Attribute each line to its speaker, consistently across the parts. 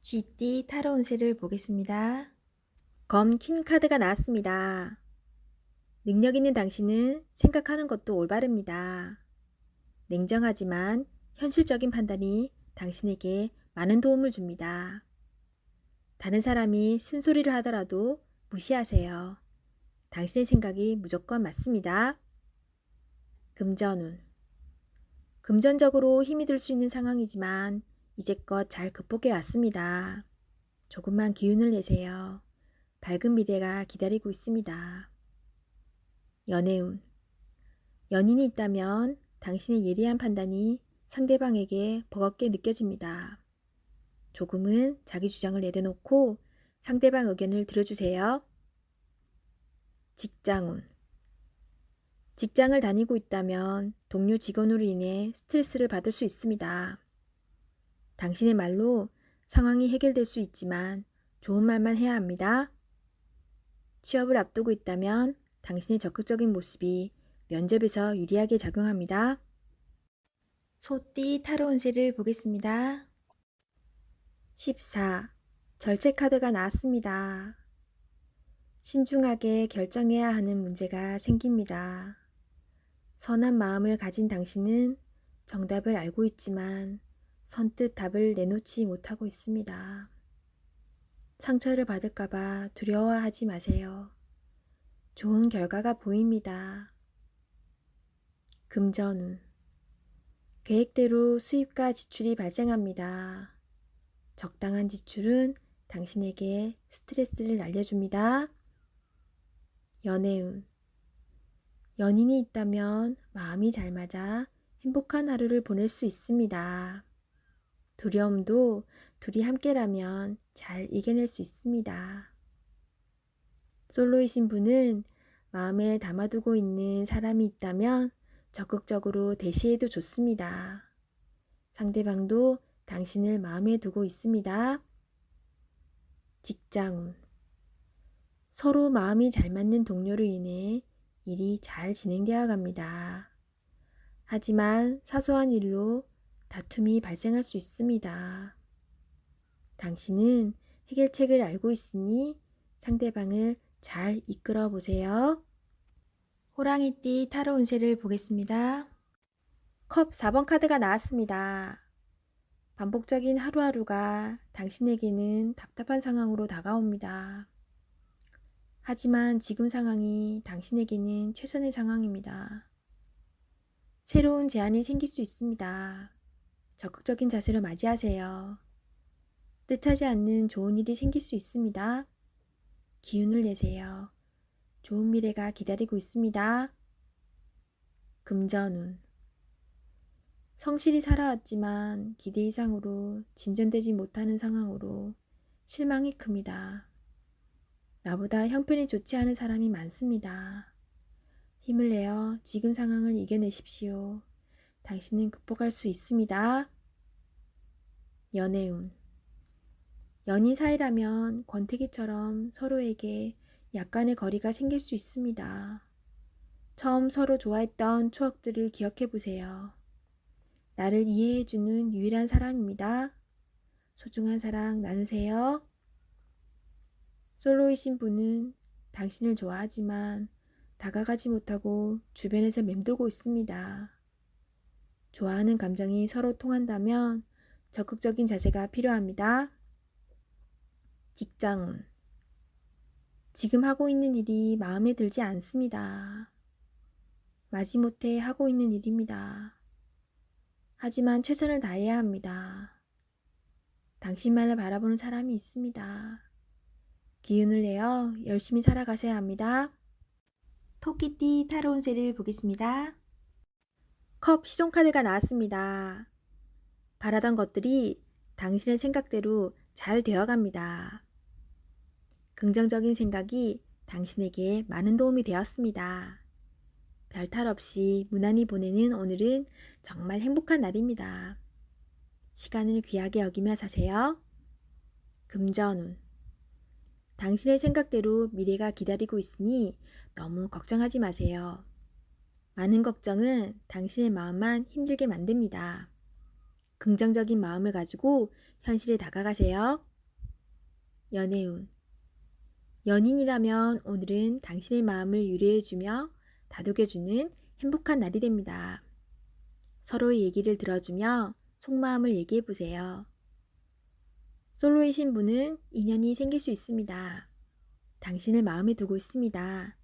Speaker 1: 쥐띠 타로 운세를 보겠습니다. 검 퀸 카드가 나왔습니다. 능력 있는 당신은 생각하는 것도 올바릅니다. 냉정하지만 현실적인 판단이 당신에게 많은 도움을 줍니다. 다른 사람이 쓴소리를 하더라도 무시하세요. 당신의 생각이 무조건 맞습니다. 금전운. 금전적으로 힘이 들 수 있는 상황이지만 이제껏 잘 극복해 왔습니다. 조금만 기운을 내세요. 밝은 미래가 기다리고 있습니다. 연애운. 연인이 있다면 당신의 예리한 판단이 상대방에게 버겁게 느껴집니다. 조금은 자기 주장을 내려놓고 상대방 의견을 들어주세요. 직장운. 직장을 다니고 있다면 동료 직원으로 인해 스트레스를 받을 수 있습니다. 당신의 말로 상황이 해결될 수 있지만 좋은 말만 해야 합니다. 취업을 앞두고 있다면 당신의 적극적인 모습이 면접에서 유리하게 작용합니다. 소띠 타로 운세를 보겠습니다. 14. 절제 카드가 나왔습니다. 신중하게 결정해야 하는 문제가 생깁니다. 선한 마음을 가진 당신은 정답을 알고 있지만 선뜻 답을 내놓지 못하고 있습니다. 상처를 받을까봐 두려워하지 마세요. 좋은 결과가 보입니다. 금전운. 계획대로 수입과 지출이 발생합니다. 적당한 지출은 당신에게 스트레스를 날려줍니다. 연애운. 연인이 있다면 마음이 잘 맞아 행복한 하루를 보낼 수 있습니다. 두려움도 둘이 함께라면 잘 이겨낼 수 있습니다. 솔로이신 분은 마음에 담아두고 있는 사람이 있다면 적극적으로 대시해도 좋습니다. 상대방도 당신을 마음에 두고 있습니다. 직장운. 서로 마음이 잘 맞는 동료로 인해 일이 잘 진행되어 갑니다. 하지만 사소한 일로 다툼이 발생할 수 있습니다. 당신은 해결책을 알고 있으니 상대방을 잘 이끌어 보세요. 호랑이띠 타로 운세를 보겠습니다. 컵 4번 카드가 나왔습니다. 반복적인 하루하루가 당신에게는 답답한 상황으로 다가옵니다. 하지만 지금 상황이 당신에게는 최선의 상황입니다. 새로운 제안이 생길 수 있습니다. 적극적인 자세로 맞이하세요. 뜻하지 않는 좋은 일이 생길 수 있습니다. 기운을 내세요. 좋은 미래가 기다리고 있습니다. 금전운. 성실히 살아왔지만 기대 이상으로 진전되지 못하는 상황으로 실망이 큽니다. 나보다 형편이 좋지 않은 사람이 많습니다. 힘을 내어 지금 상황을 이겨내십시오. 당신은 극복할 수 있습니다. 연애운. 연인 사이라면 권태기처럼 서로에게 약간의 거리가 생길 수 있습니다. 처음 서로 좋아했던 추억들을 기억해 보세요. 나를 이해해주는 유일한 사람입니다. 소중한 사랑 나누세요. 솔로이신 분은 당신을 좋아하지만 다가가지 못하고 주변에서 맴돌고 있습니다. 좋아하는 감정이 서로 통한다면 적극적인 자세가 필요합니다. 직장운. 지금 하고 있는 일이 마음에 들지 않습니다. 마지못해 하고 있는 일입니다. 하지만 최선을 다해야 합니다. 당신만을 바라보는 사람이 있습니다. 기운을 내어 열심히 살아가셔야 합니다. 토끼띠 타로 운세를 보겠습니다. 컵 시종 카드가 나왔습니다. 바라던 것들이 당신의 생각대로 잘 되어갑니다. 긍정적인 생각이 당신에게 많은 도움이 되었습니다. 별탈 없이 무난히 보내는 오늘은 정말 행복한 날입니다. 시간을 귀하게 여기며 사세요. 금전운. 당신의 생각대로 미래가 기다리고 있으니 너무 걱정하지 마세요. 많은 걱정은 당신의 마음만 힘들게 만듭니다. 긍정적인 마음을 가지고 현실에 다가가세요. 연애운. 연인이라면 오늘은 당신의 마음을 유래해주며 다독여주는 행복한 날이 됩니다. 서로의 얘기를 들어주며 속마음을 얘기해보세요. 솔로이신 분은 인연이 생길 수 있습니다. 당신을 마음에 두고 있습니다.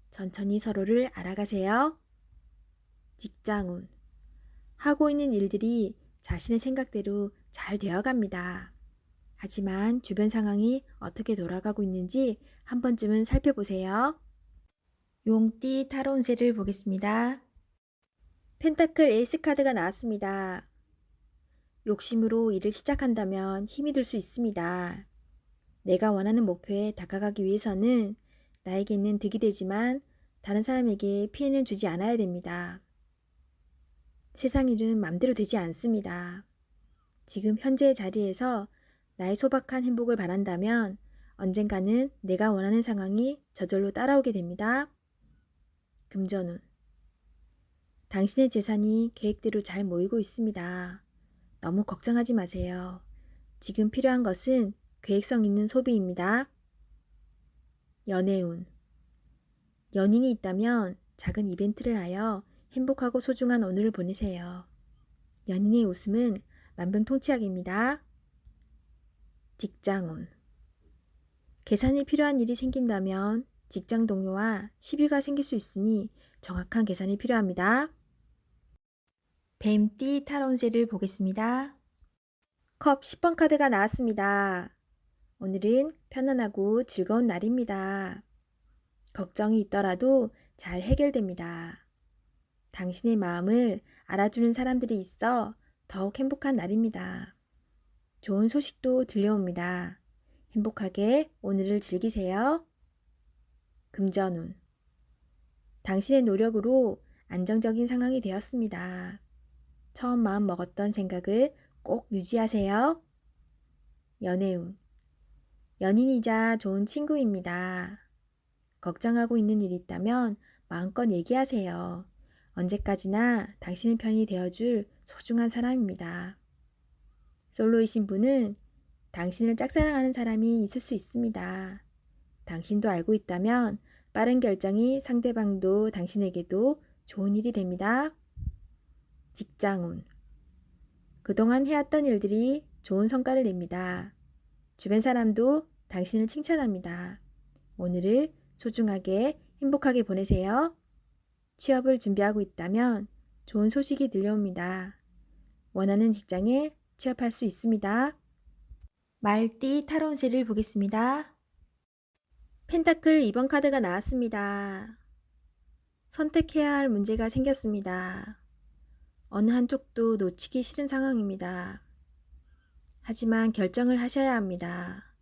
Speaker 1: 천천히 서로를 알아가세요. 직장운. 하고 있는 일들이 자신의 생각대로 잘 되어갑니다. 하지만 주변 상황이 어떻게 돌아가고 있는지 한 번쯤은 살펴보세요. 용띠 타로 운세를 보겠습니다. 펜타클 에이스 카드가 나왔습니다. 욕심으로 일을 시작한다면 힘이 들 수 있습니다. 내가 원하는 목표에 다가가기 위해서는 나에게는 득이 되지만 다른 사람에게 피해는 주지 않아야 됩니다. 세상 일은 맘대로 되지 않습니다. 지금 현재의 자리에서 나의 소박한 행복을 바란다면 언젠가는 내가 원하는 상황이 저절로 따라오게 됩니다. 금전운. 당신의 재산이 계획대로 잘 모이고 있습니다. 너무 걱정하지 마세요. 지금 필요한 것은 계획성 있는 소비입니다. 연애운. 연인이 있다면 작은 이벤트를 하여 행복하고 소중한 오늘을 보내세요. 연인의 웃음은 만병통치약입니다. 직장운. 계산이 필요한 일이 생긴다면 직장 동료와 시비가 생길 수 있으니 정확한 계산이 필요합니다. 뱀띠 타로 운세를 보겠습니다. 컵 10번 카드가 나왔습니다. 오늘은 편안하고 즐거운 날입니다. 걱정이 있더라도 잘 해결됩니다. 당신의 마음을 알아주는 사람들이 있어 더욱 행복한 날입니다. 좋은 소식도 들려옵니다. 행복하게 오늘을 즐기세요. 금전운. 당신의 노력으로 안정적인 상황이 되었습니다. 처음 마음 먹었던 생각을 꼭 유지하세요. 연애운. 연인이자 좋은 친구입니다. 걱정하고 있는 일이 있다면 마음껏 얘기하세요. 언제까지나 당신의 편이 되어줄 소중한 사람입니다. 솔로이신 분은 당신을 짝사랑하는 사람이 있을 수 있습니다. 당신도 알고 있다면 빠른 결정이 상대방도 당신에게도 좋은 일이 됩니다. 직장운. 그동안 해왔던 일들이 좋은 성과를 냅니다. 주변 사람도 당신을 칭찬합니다. 오늘을 소중하게 행복하게 보내세요. 취업을 준비하고 있다면 좋은 소식이 들려옵니다. 원하는 직장에 취업할 수 있습니다. 말띠 타로 운세를 보겠습니다. 펜타클 2번 카드가 나왔습니다. 선택해야 할 문제가 생겼습니다. 어느 한쪽도 놓치기 싫은 상황입니다. 하지만 결정을 하셔야 합니다.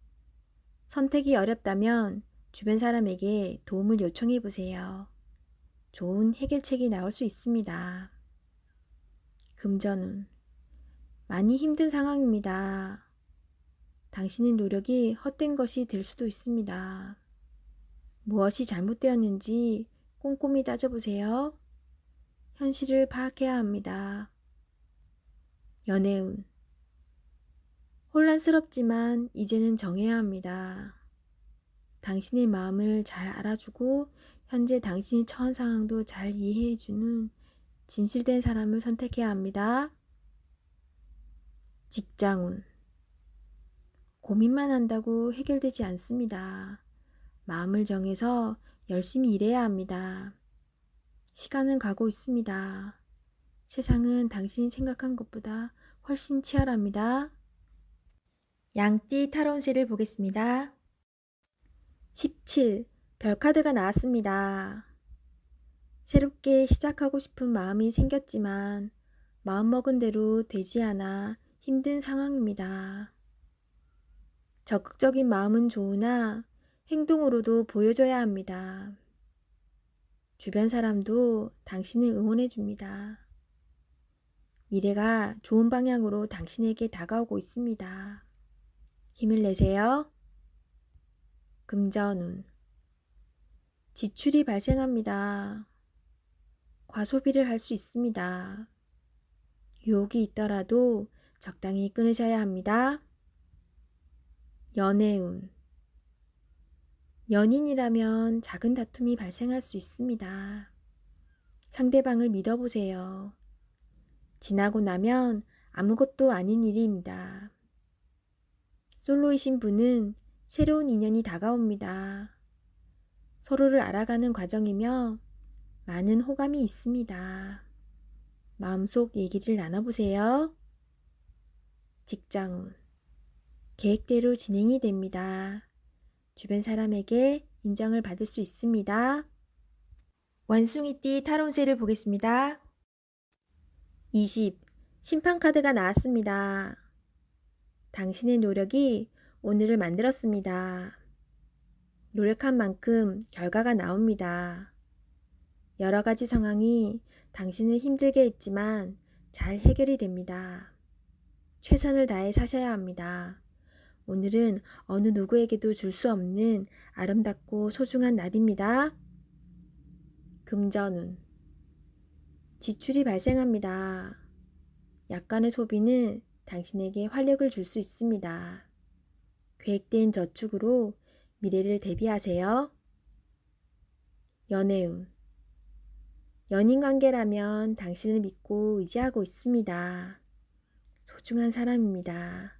Speaker 1: 선택이 어렵다면 주변 사람에게 도움을 요청해 보세요. 좋은 해결책이 나올 수 있습니다. 금전운. 많이 힘든 상황입니다. 당신의 노력이 헛된 것이 될 수도 있습니다. 무엇이 잘못되었는지 꼼꼼히 따져보세요. 현실을 파악해야 합니다. 연애운. 혼란스럽지만 이제는 정해야 합니다. 당신의 마음을 잘 알아주고 현재 당신이 처한 상황도 잘 이해해주는 진실된 사람을 선택해야 합니다. 직장운. 고민만 한다고 해결되지 않습니다. 마음을 정해서 열심히 일해야 합니다. 시간은 가고 있습니다. 세상은 당신이 생각한 것보다 훨씬 치열합니다. 양띠 타로 운세를 보겠습니다. 17. 별카드가 나왔습니다. 새롭게 시작하고 싶은 마음이 생겼지만 마음먹은 대로 되지 않아 힘든 상황입니다. 적극적인 마음은 좋으나 행동으로도 보여줘야 합니다. 주변 사람도 당신을 응원해 줍니다. 미래가 좋은 방향으로 당신에게 다가오고 있습니다. 힘을 내세요. 금전운. 지출이 발생합니다. 과소비를 할 수 있습니다. 유혹이 있더라도 적당히 끊으셔야 합니다. 연애운. 연인이라면 작은 다툼이 발생할 수 있습니다. 상대방을 믿어보세요. 지나고 나면 아무것도 아닌 일입니다. 솔로이신 분은 새로운 인연이 다가옵니다. 서로를 알아가는 과정이며 많은 호감이 있습니다. 마음속 얘기를 나눠보세요. 직장운. 계획대로 진행이 됩니다. 주변 사람에게 인정을 받을 수 있습니다. 원숭이띠 타로운세를 보겠습니다. 20. 심판카드가 나왔습니다. 당신의 노력이 오늘을 만들었습니다. 노력한 만큼 결과가 나옵니다. 여러 가지 상황이 당신을 힘들게 했지만 잘 해결이 됩니다. 최선을 다해 사셔야 합니다. 오늘은 어느 누구에게도 줄 수 없는 아름답고 소중한 날입니다. 금전운. 지출이 발생합니다. 약간의 소비는 당신에게 활력을 줄 수 있습니다. 계획된 저축으로 미래를 대비하세요. 연애운. 연인 관계라면 당신을 믿고 의지하고 있습니다. 소중한 사람입니다.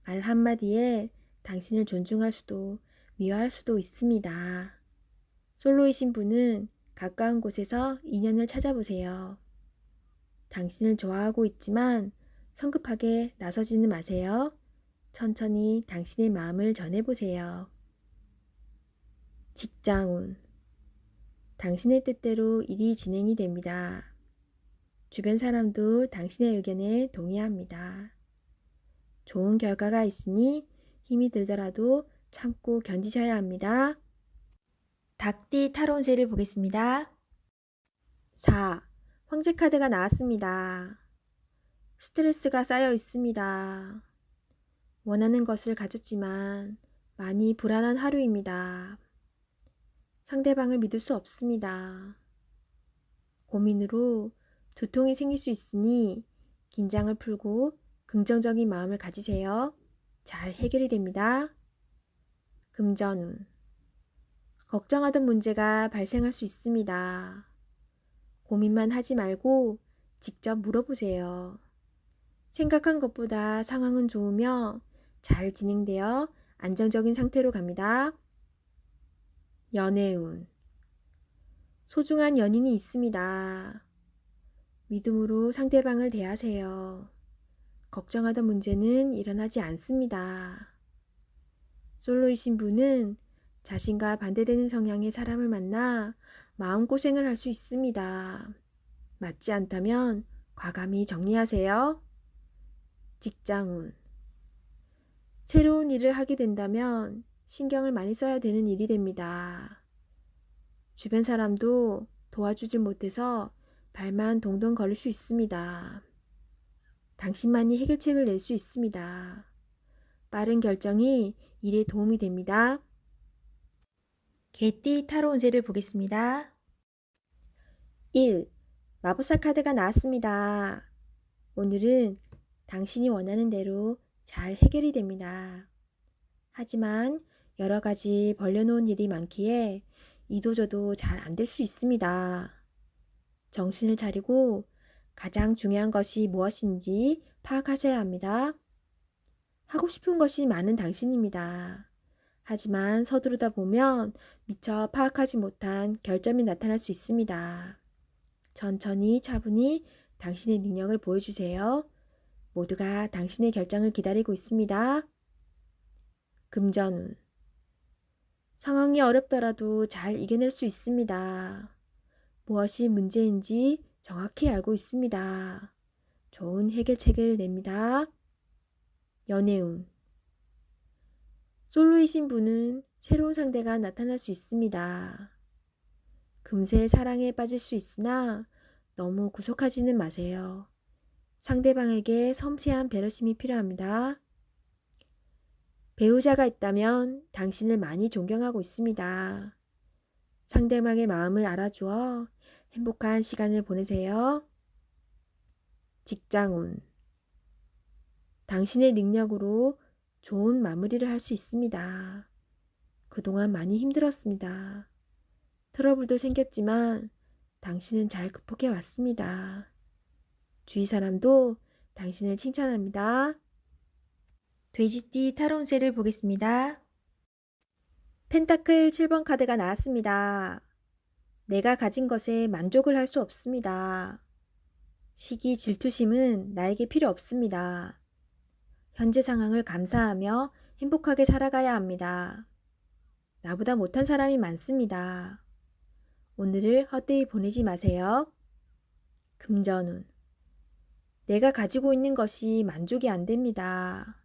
Speaker 1: 말 한마디에 당신을 존중할 수도 미워할 수도 있습니다. 솔로이신 분은 가까운 곳에서 인연을 찾아보세요. 당신을 좋아하고 있지만 성급하게 나서지는 마세요. 천천히 당신의 마음을 전해보세요. 직장운. 당신의 뜻대로 일이 진행이 됩니다. 주변 사람도 당신의 의견에 동의합니다. 좋은 결과가 있으니 힘이 들더라도 참고 견디셔야 합니다. 닭띠 타로운세를 보겠습니다. 4. 황제 카드가 나왔습니다. 스트레스가 쌓여 있습니다. 원하는 것을 가졌지만 많이 불안한 하루입니다. 상대방을 믿을 수 없습니다. 고민으로 두통이 생길 수 있으니 긴장을 풀고 긍정적인 마음을 가지세요. 잘 해결이 됩니다. 금전운. 걱정하던 문제가 발생할 수 있습니다. 고민만 하지 말고 직접 물어보세요. 생각한 것보다 상황은 좋으며 잘 진행되어 안정적인 상태로 갑니다. 연애운. 소중한 연인이 있습니다. 믿음으로 상대방을 대하세요. 걱정하던 문제는 일어나지 않습니다. 솔로이신 분은 자신과 반대되는 성향의 사람을 만나 마음고생을 할 수 있습니다. 맞지 않다면 과감히 정리하세요. 직장운. 새로운 일을 하게 된다면 신경을 많이 써야 되는 일이 됩니다. 주변 사람도 도와주지 못해서 발만 동동 걸을 수 있습니다. 당신만이 해결책을 낼 수 있습니다. 빠른 결정이 일에 도움이 됩니다. 개띠 타로운세를 보겠습니다. 1. 마법사 카드가 나왔습니다. 오늘은 당신이 원하는 대로 잘 해결이 됩니다. 하지만 여러 가지 벌려놓은 일이 많기에 이도저도 잘 안 될 수 있습니다. 정신을 차리고 가장 중요한 것이 무엇인지 파악하셔야 합니다. 하고 싶은 것이 많은 당신입니다. 하지만 서두르다 보면 미처 파악하지 못한 결점이 나타날 수 있습니다. 천천히 차분히 당신의 능력을 보여주세요. 모두가 당신의 결정을 기다리고 있습니다. 금전운. 상황이 어렵더라도 잘 이겨낼 수 있습니다. 무엇이 문제인지 정확히 알고 있습니다. 좋은 해결책을 냅니다. 연애운. 솔로이신 분은 새로운 상대가 나타날 수 있습니다. 금세 사랑에 빠질 수 있으나 너무 구속하지는 마세요. 상대방에게 섬세한 배려심이 필요합니다. 배우자가 있다면 당신을 많이 존경하고 있습니다. 상대방의 마음을 알아주어 행복한 시간을 보내세요. 직장운. 당신의 능력으로 좋은 마무리를 할 수 있습니다. 그동안 많이 힘들었습니다. 트러블도 생겼지만 당신은 잘 극복해 왔습니다. 주위 사람도 당신을 칭찬합니다. 돼지띠 타로운세를 보겠습니다. 펜타클 7번 카드가 나왔습니다. 내가 가진 것에 만족을 할 수 없습니다. 시기, 질투심은 나에게 필요 없습니다. 현재 상황을 감사하며 행복하게 살아가야 합니다. 나보다 못한 사람이 많습니다. 오늘을 헛되이 보내지 마세요. 금전운. 내가 가지고 있는 것이 만족이 안 됩니다.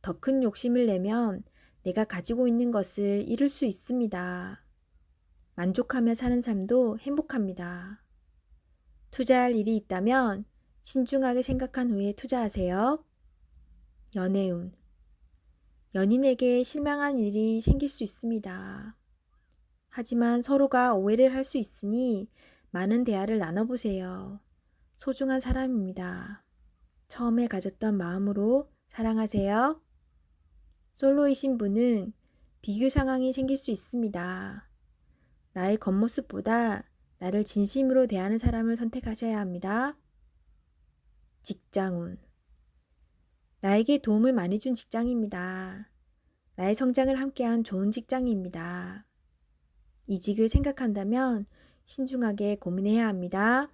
Speaker 1: 더 큰 욕심을 내면 내가 가지고 있는 것을 잃을 수 있습니다. 만족하며 사는 삶도 행복합니다. 투자할 일이 있다면 신중하게 생각한 후에 투자하세요. 연애운. 연인에게 실망한 일이 생길 수 있습니다. 하지만 서로가 오해를 할 수 있으니 많은 대화를 나눠보세요. 소중한 사람입니다. 처음에 가졌던 마음으로 사랑하세요. 솔로이신 분은 비교 상황이 생길 수 있습니다. 나의 겉모습보다 나를 진심으로 대하는 사람을 선택하셔야 합니다. 직장운. 나에게 도움을 많이 준 직장입니다. 나의 성장을 함께한 좋은 직장입니다. 이직을 생각한다면 신중하게 고민해야 합니다.